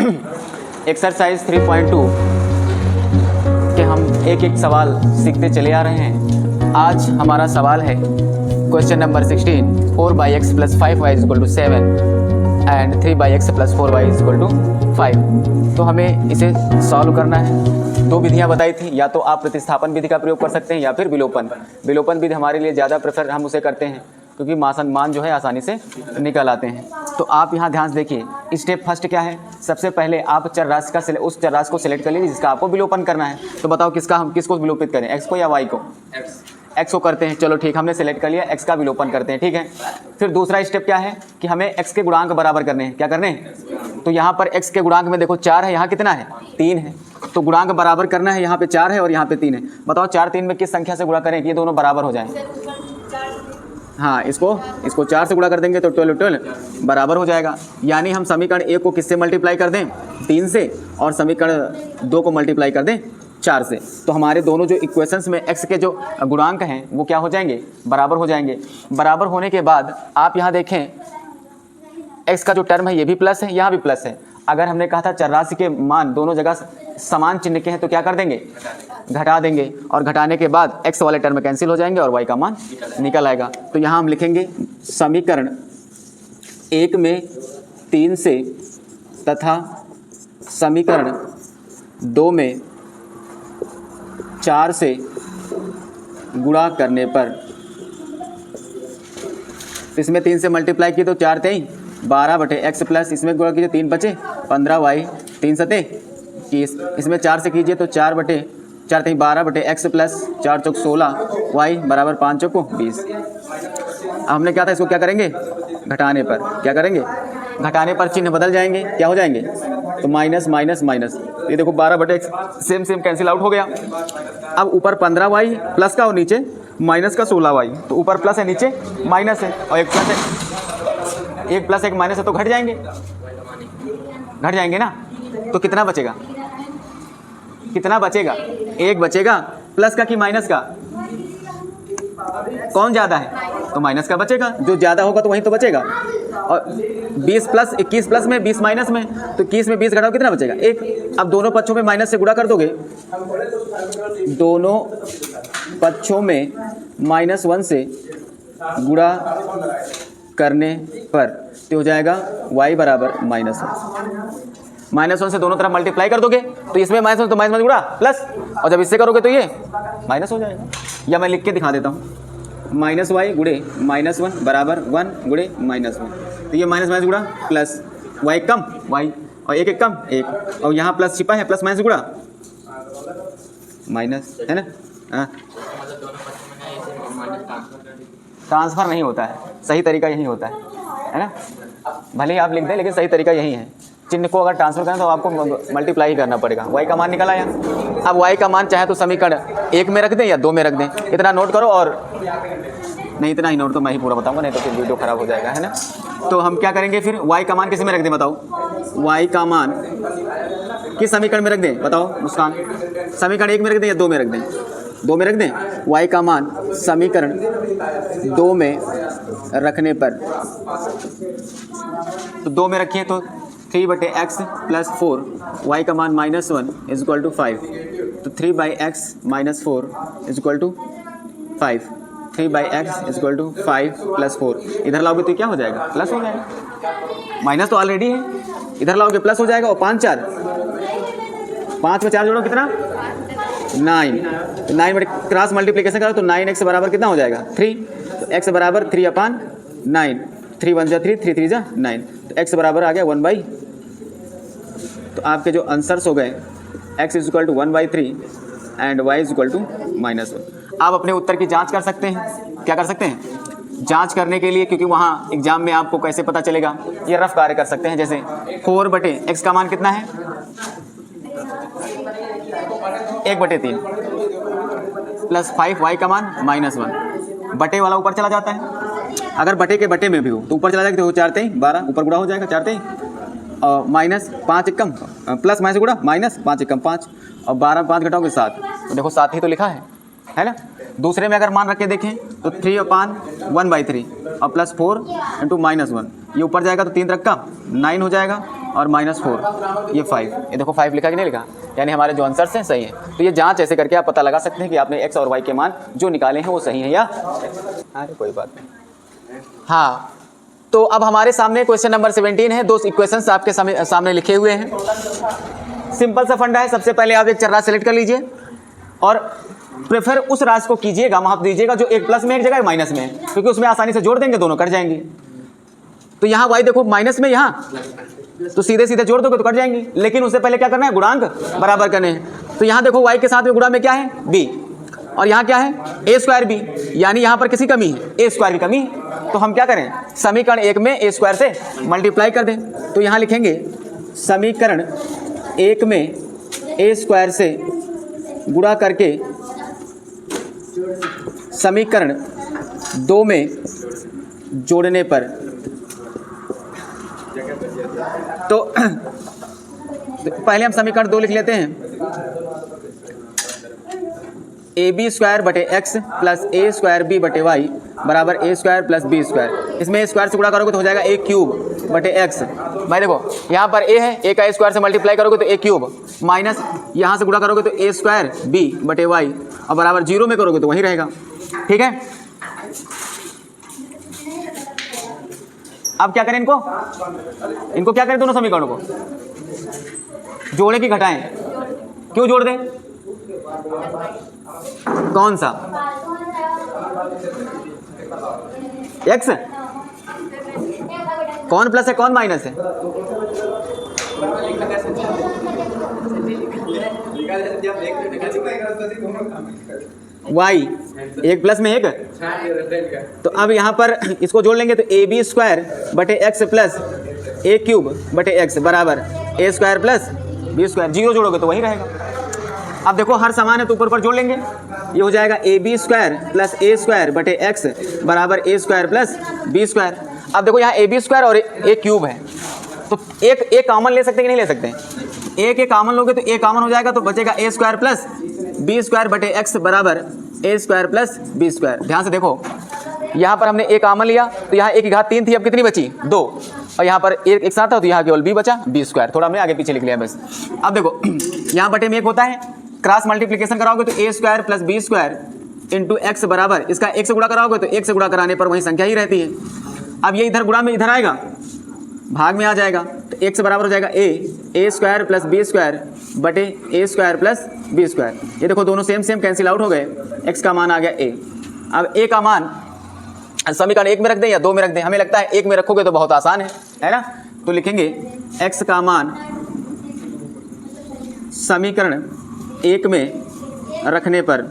Exercise 3.2 के हम एक एक सवाल सीखते चले आ रहे हैं। आज हमारा सवाल है question number 16, 4x + 5y = 7 and 3x + 4y = 5। तो हमें इसे सॉल्व करना है। दो विधियां बताई थी, या तो आप प्रतिस्थापन विधि का प्रयोग कर सकते हैं या फिर विलोपन विधि हमारे लिए ज़्यादा प्रेफर हम उसे करते हैं, क्योंकि मान जो है आसानी से निकल आते हैं। तो आप यहाँ ध्यान से देखिए, स्टेप फर्स्ट क्या है। सबसे पहले आप चर राशि का उस चर राशि को सिलेक्ट कर लीजिए जिसका आपको विलोपन करना है। तो बताओ किसको विलोपित करें, एक्स को या वाई को? एक्स को करते हैं। चलो ठीक, हमने सेलेक्ट कर लिया, एक्स का विलोपन करते हैं। ठीक है, फिर दूसरा स्टेप क्या है कि हमें एक्स के गुणांक बराबर करने हैं। क्या करने हैं? तो यहाँ पर एक्स के गुणांक में देखो 4 है, यहाँ कितना है? 3 है। तो गुणांक बराबर करना है, यहाँ पे 4 है और यहाँ पे 3 है। बताओ 4 3 में किस संख्या से गुणा करें कि ये दोनों बराबर हो जाएं? हाँ, इसको 4 से गुणा कर देंगे तो 12 बराबर हो जाएगा। यानी हम समीकरण 1 को किससे मल्टीप्लाई कर दें? 3 से, और समीकरण 2 को मल्टीप्लाई कर दें 4 से। तो हमारे दोनों जो इक्वेशंस में x के जो गुणांक हैं वो क्या हो जाएंगे? बराबर हो जाएंगे। बराबर होने के बाद आप यहाँ देखें, x का जो टर्म है ये भी प्लस है, यहाँ भी प्लस है। अगर हमने कहा था चर राशि के मान दोनों जगह समान चिन्ह के हैं तो क्या कर देंगे? घटा देंगे, और घटाने के बाद x वाले टर्म कैंसिल हो जाएंगे और y का मान निकल आएगा। तो यहाँ हम लिखेंगे समीकरण 1 में 3 से तथा समीकरण 2 में 4 से गुणा करने पर, तो इसमें 3 से मल्टीप्लाई किए तो 4 3 12/x प्लस इसमें गुणा कीजिए 3 बचे 15y 3 सते 21। इसमें 4 से कीजिए तो 4 3 12/x प्लस 4 चौक 16 y बराबर 5 चौको 20। अब हमने क्या था, इसको क्या करेंगे? घटाने पर क्या करेंगे? घटाने पर चिन्ह बदल जाएंगे, क्या हो जाएंगे? तो माइनस माइनस माइनस, ये देखो 12/x सेम कैंसिल आउट हो गया। अब ऊपर 15y प्लस का और नीचे माइनस का 16y, तो ऊपर प्लस है नीचे माइनस है, और एक प्लस है, एक प्लस एक माइनस है तो घट जाएंगे ना। तो कितना बचेगा? एक बचेगा। प्लस का कि माइनस का? कौन ज़्यादा है? तो माइनस का बचेगा। जो ज़्यादा होगा तो वहीं तो बचेगा। और 20 प्लस 21 प्लस में 20 माइनस में, तो 21 में 20 घटाओ कितना बचेगा? 1। अब दोनों पक्षों में माइनस से गुणा कर दोगे, दोनों पक्षों में -1 से गुणा करने पर तो हो जाएगा y बराबर -1 से दोनों तरफ मल्टीप्लाई कर दोगे तो इसमें -1 तो -1 गुणा प्लस, और जब इससे करोगे तो ये माइनस हो जाएगा। या मैं लिख के दिखा देता हूँ, -y गुणे -1 बराबर 1 गुणे -1। तो ये माइनस गुणा प्लस, y कम y और एक कम 1, और यहाँ प्लस छिपा है, प्लस माइनस गुणा माइनस, है ना? हाँ, ट्रांसफ़र नहीं होता है, सही तरीका यही होता है ना? भले ही आप लिख दें लेकिन सही तरीका यही है। चिन्ह को अगर ट्रांसफ़र करें तो आपको मल्टीप्लाई ही करना पड़ेगा। y का मान निकल आया। अब y का मान चाहे तो समीकरण 1 में रख दें या 2 में रख दें, इतना नोट करो। और नहीं, इतना ही नोट तो मैं ही पूरा बताऊंगा, नहीं तो फिर वीडियो ख़राब हो जाएगा, है ना? तो हम क्या करेंगे फिर? y का मान किस में रख दें बताओ? y का मान किस समीकरण में रख दें बताओ मुस्कान? समीकरण 1 में रख दें या 2 में रख दें? 2 में रख दें। y का मान समीकरण 2 में रखने पर, तो 2 में रखिए तो 3/x + 4, y का मान -1 = 5, तो 3/x - 4 = 5, 3/x = 5 + 4। इधर लाओगे तो क्या हो जाएगा? प्लस हो जाएगा। माइनस तो ऑलरेडी है, इधर लाओगे प्लस हो जाएगा। और 5 में 4 जोड़ो कितना? 9। तो 9 बटे क्रॉस मल्टीप्लिकेशन करो तो 9x बराबर कितना हो जाएगा? 3। तो x बराबर 3/9, 3 1 3 3 3 9, तो x बराबर आ गया 1/। तो आपके जो आंसर्स हो गए x = 1/3 एंड y = -1। आप अपने उत्तर की जांच कर सकते हैं। क्या कर सकते हैं? जांच करने के लिए, क्योंकि वहाँ एग्जाम में आपको कैसे पता चलेगा, ये रफ कार्य कर सकते हैं। जैसे 4/x का मान कितना है? 1/3 प्लस 5y का मान -1। बटे वाला ऊपर चला जाता है, अगर बटे के बटे में भी हो तो ऊपर चला जाएगा तो 4 3 12 ऊपर गुणा हो जाएगा 4 3 और -5 1 प्लस माइनस गुणा -5 1 5 और 12 5 घटाओगे 7, तो देखो 7 ही तो लिखा है ना? दूसरे में अगर मान रख के देखें तो 3/1/3 और +4 × -1, ये ऊपर जाएगा तो 3 रखा 9 हो जाएगा और -4 ये 5, ये देखो 5 लिखा कि नहीं लिखा, यानी हमारे जो आंसर्स हैं सही है। तो ये जांच ऐसे करके आप पता लगा सकते हैं कि आपने x और y के मान जो निकाले हैं वो सही है या, अरे कोई बात नहीं। हाँ, तो अब हमारे सामने क्वेश्चन नंबर 17 है। 2 इक्वेशंस आपके सामने लिखे हुए हैं। सिंपल सा फंडा है, सबसे पहले आप एक चर राशि सेलेक्ट कर लीजिए और प्रेफर उस राशि को कीजिएगा, वहाँ दीजिएगा जो एक प्लस में एक जगह माइनस में है, क्योंकि उसमें आसानी से जोड़ देंगे दोनों कट जाएंगे। तो यहाँ y देखो माइनस में, यहाँ तो सीधे सीधे जोड़ दोगे तो कट जाएंगी, लेकिन उससे पहले क्या करना है, गुणांक बराबर करने हैं। तो यहाँ देखो y के साथ में गुणा में क्या है b, और यहाँ क्या है a² b, यानी यहाँ पर किसी कमी है, a² की कमी है। तो हम क्या करें, समीकरण 1 में a² से मल्टीप्लाई कर दें। तो यहाँ लिखेंगे समीकरण 1 में a² से गुणा करके समीकरण 2 में जोड़ने पर, तो पहले हम समीकरण 2 लिख लेते हैं। ab² बटे x प्लस a² b बटे y बराबर a² प्लस b²। इसमें a² से गुणा करोगे तो हो जाएगा a³ बटे x। भाई देखो यहाँ पर a है, a का a² से मल्टीप्लाई करोगे तो a³ माइनस यहाँ से गुणा करोगे तो a² b बटे y और बराबर 0 में करोगे तो वही रहेगा। ठीक है, अब क्या करें, इनको क्या करें, दोनों समीकरणों को जोड़े कि घटाएं, क्यों जोड़ दें, कौन सा x, कौन प्लस है कौन माइनस है, y एक प्लस में एक। तो अब यहाँ पर इसको जोड़ लेंगे तो ab² बटे x प्लस a³ बटे x बराबर a² प्लस b²। 0 जोड़ोगे तो वही रहेगा। अब देखो हर समान है तो ऊपर जोड़ लेंगे, ये हो जाएगा ab² प्लस a² बटे x बराबर a² प्लस b²। अब देखो यहाँ ab² और a³ है, तो एक कॉमन ले सकते कि नहीं ले सकते, एक कॉमन लोगे तो a कॉमन हो जाएगा, तो बचेगा a² प्लस b² बटे x बराबर a² प्लस b²। ध्यान से देखो यहाँ पर हमने a कॉमन लिया तो यहाँ a की घात 3 थी, अब कितनी बची 2, और यहाँ पर एक साथ था तो यहाँ केवल b बचा b²। थोड़ा हमने आगे पीछे लिख लिया बस। अब देखो यहाँ बटे में 1 होता है, क्रॉस मल्टीप्लिकेशन कराओगे तो a² plus b² into x बराबर, इसका 1 से गुणा कराओगे तो 1 से गुणा कराने पर वही संख्या ही रहती है। अब ये इधर गुणा में इधर आएगा, भाग में आ जाएगा, तो 1 से बराबर हो जाएगा a² प्लस b² बटे a² प्लस b²। ये देखो दोनों सेम कैंसिल आउट हो गए, x का मान आ गया a। अब a का मान समीकरण 1 में रख दें या 2 में रख दें, हमें लगता है 1 में रखोगे तो बहुत आसान है ना। तो लिखेंगे x का मान समीकरण 1 में रखने पर,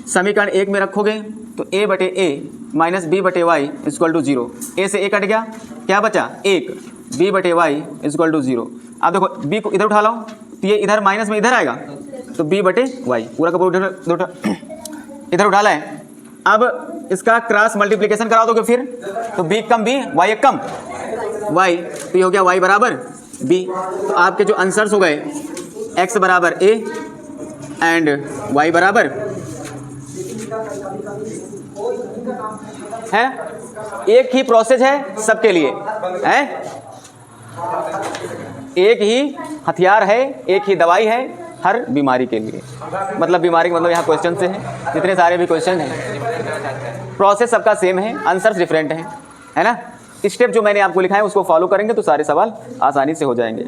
समीकरण 1 में रखोगे तो a बटे a माइनस b बटे y इक्वल टू 0। a से a कट गया, क्या बचा 1, b बटे y इक्वल टू 0। अब देखो b को इधर उठा लो तो ये इधर माइनस में इधर आएगा, तो b बटे y पूरा का पूरा इधर उठा लाए। अब इसका क्रॉस मल्टीप्लिकेशन करा दोगे फिर, तो b कम b, y एक कम y, तो ये हो गया y बराबर b। तो आपके जो आंसर्स हो गए x बराबर a एंड y बराबर है, एक ही प्रोसेस है सबके लिए है, एक ही हथियार है, एक ही दवाई है हर बीमारी के लिए। मतलब बीमारी का मतलब यहाँ क्वेश्चन से है, जितने सारे भी क्वेश्चन हैं प्रोसेस सबका सेम है, आंसर्स डिफरेंट हैं, है ना। स्टेप जो मैंने आपको लिखा है उसको फॉलो करेंगे तो सारे सवाल आसानी से हो जाएंगे।